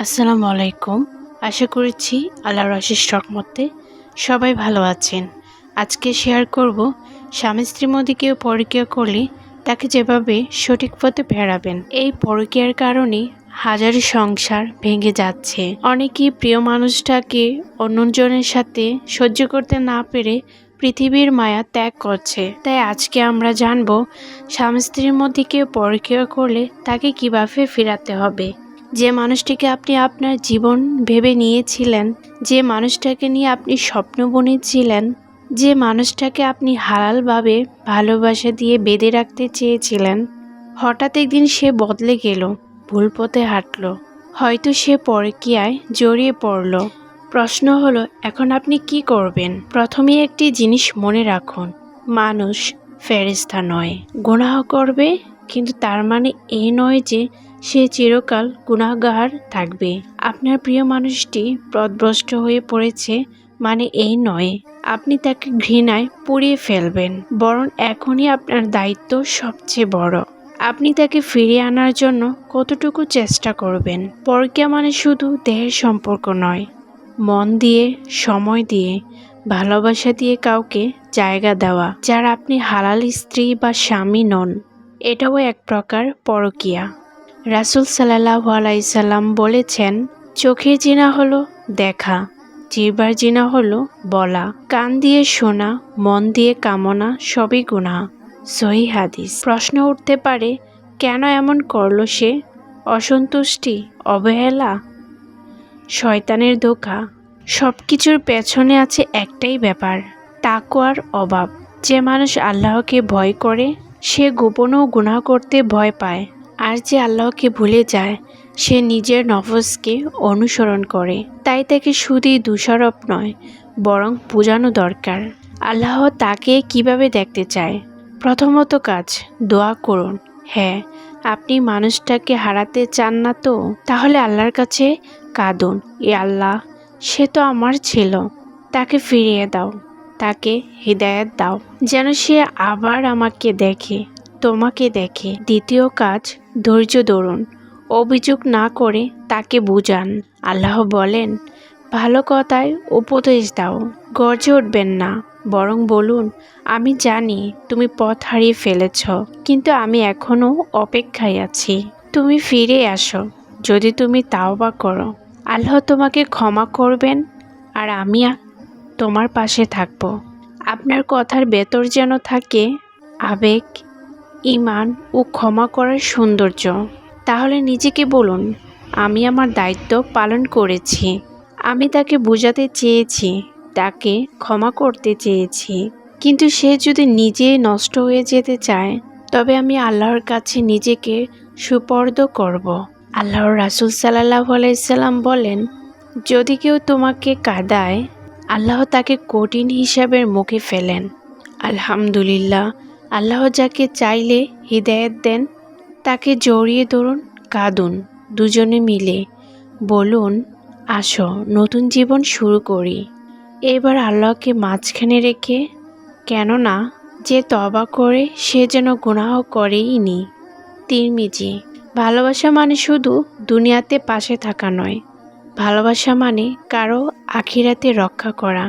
আসসালামু আলাইকুম। আশা করছি আল্লাহর অশেষ রহমতে সবাই ভালো আছেন। আজকে শেয়ার করব স্বামী স্ত্রীর মধ্যে কেউ পরকীয়া করলে তাকে যেভাবে সঠিক পথে ফেরাবেন। এই পরকীয়ার কারণে হাজারো সংসার ভেঙে যাচ্ছে। অনেকেই প্রিয় মানুষটাকে অন্যজনের সাথে সহ্য করতে না পেরে পৃথিবীর মায়া ত্যাগ করছে। তাই আজকে আমরা জানব স্বামী স্ত্রীর মধ্যে কেউ পরকীয়া করলে তাকে কিভাবে ফেরাতে হবে। যে মানুষটিকে আপনি আপনার জীবন ভেবে নিয়েছিলেন, যে মানুষটাকে নিয়ে আপনি স্বপ্ন বুনেছিলেন, যে মানুষটাকে আপনি হালালভাবে ভালোবাসা দিয়ে বেঁধে রাখতে চেয়েছিলেন, হঠাৎ একদিন সে বদলে গেল, ভুল পথে হাঁটল, হয়তো সে পরকীয়ায় জড়িয়ে পড়ল। প্রশ্ন হলো, এখন আপনি কি করবেন? প্রথমেই একটি জিনিস মনে রাখুন, মানুষ ফেরেশতা নয়। গুনাহ করবে, কিন্তু তার মানে এই নয় যে সে চিরকাল গুনাহগার থাকবে। আপনার প্রিয় মানুষটি পথভ্রষ্ট হয়ে পড়েছে মানে এই নয় আপনি তাকে ঘৃণায় পুড়িয়ে ফেলবেন, বরং এখনই আপনার দায়িত্ব সবচেয়ে বড়। আপনি তাকে ফিরিয়ে আনার জন্য কতটুকু চেষ্টা করবেন। পরকীয়া মানে শুধু দেহের সম্পর্ক নয়, মন দিয়ে, সময় দিয়ে, ভালোবাসা দিয়ে কাউকে জায়গা দেওয়া যার আপনি হালাল স্ত্রী বা স্বামী নন। এটাও এক প্রকার পরকীয়া। রাসূল সাল্লাল্লাহু আলাইহি সাল্লাম বলেছেন, চোখের জিনা হলো দেখা, জিহ্বার জিনা হলো বলা, কান দিয়ে শোনা, মন দিয়ে কামনা, সবই গুনাহ। সহিহ হাদিস। প্রশ্ন উঠতে পারে, কেন এমন করলো সে? অসন্তুষ্টি, অবহেলা, শয়তানের ধোঁকা? সবকিছুর পেছনে আছে একটাই ব্যাপার, তাকওয়ার অভাব। যে মানুষ আল্লাহকে ভয় করে সে গোপনেও গুনাহ করতে ভয় পায়, আর যে আল্লাহকে ভুলে যায় সে নিজের নফসকে অনুসরণ করে। তাই তাকে শুধুই দোষারোপ নয়, বরং বোঝানো দরকার আল্লাহ তাকে কিভাবে দেখতে চায়। প্রথমত কাজ, দোয়া করুন। হ্যাঁ, আপনি মানুষটাকে হারাতে চান না তো? তাহলে আল্লাহর কাছে কাঁদুন, এ আল্লাহ, সে তো আমার ছিল, তাকে ফিরিয়ে দাও, তাকে হিদায়াত দাও, যেন সে আবার আমাকে দেখে, তোমাকে দেখে। দ্বিতীয় কাজ, ধৈর্য ধরুন। অভিযোগ না করে তাকে বুঝান। আল্লাহ বলেন, ভালো কথায় উপদেশ দাও, গর্জে উঠবেন না, বরং বলুন, আমি জানি তুমি পথ হারিয়ে ফেলেছ, কিন্তু আমি এখনও অপেক্ষায় আছি, তুমি ফিরে আসো। যদি তুমি তাওবা করো, আল্লাহ তোমাকে ক্ষমা করবেন, আর আমি তোমার পাশে থাকব। আপনার কথার ভেতর যেন থাকে আবেগ, ঈমান ও ক্ষমা করার সৌন্দর্য। তাহলে নিজেকে বলুন, আমি আমার দায়িত্ব পালন করেছি, আমি তাকে বোঝাতে চেয়েছি, তাকে ক্ষমা করতে চেয়েছি। কিন্তু সে যদি নিজে নষ্ট হয়ে যেতে চায়, তবে আমি আল্লাহর কাছে নিজেকে সুপর্দ করব। আল্লাহর রাসূল সাল্লাল্লাহু আলাইহি সাল্লাম বলেন, যদি কেউ তোমাকে কাঁদায়, আল্লাহ তাকে কঠিন হিসাবের মুখে ফেলেন। আলহামদুলিল্লাহ, আল্লাহ যাকে চাইলে হিদায়াত দেন। তাকে জড়িয়ে ধরুন, কাঁদুন, দুজনে মিলে বলুন, আসো নতুন জীবন শুরু করি। এবার আল্লাহকে মাঝখানে রেখে, কেননা যে তওবা করে সে যেন গুনাহ করেই নি। তিরমিজি। ভালোবাসা মানে শুধু দুনিয়াতে পাশে থাকা নয়, ভালোবাসা মানে কারো আখিরাতে রক্ষা করা।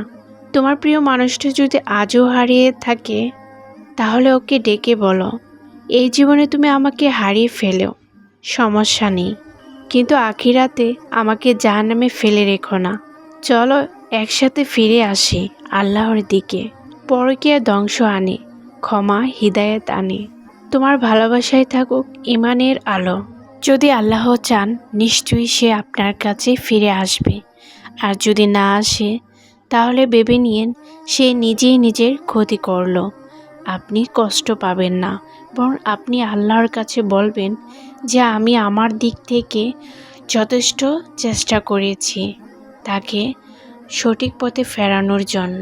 তোমার প্রিয় মানুষটা যদি আজও হারিয়ে থাকে, তাহলে ওকে ডেকে বলো, এই জীবনে তুমি আমাকে হারিয়ে ফেলেও সমস্যা নেই, কিন্তু আখিরাতে আমাকে জাহান্নামে ফেলে রেখো না। চলো একসাথে ফিরে আসি আল্লাহর দিকে। পরকীয়া ধ্বংস আনে, ক্ষমা হিদায়াত আনে। তোমার ভালোবাসায় থাকুক ঈমানের আলো। যদি আল্লাহ চান, নিশ্চয়ই সে আপনার কাছে ফিরে আসবে, আর যদি না আসে, তাহলে ভেবে নিন সে নিজেই নিজের ক্ষতি করল। আপনি কষ্ট পাবেন না, বরং আপনি আল্লাহর কাছে বলবেন যে আমি আমার দিক থেকে যথেষ্ট চেষ্টা করেছি তাকে সঠিক পথে ফেরানোর জন্য।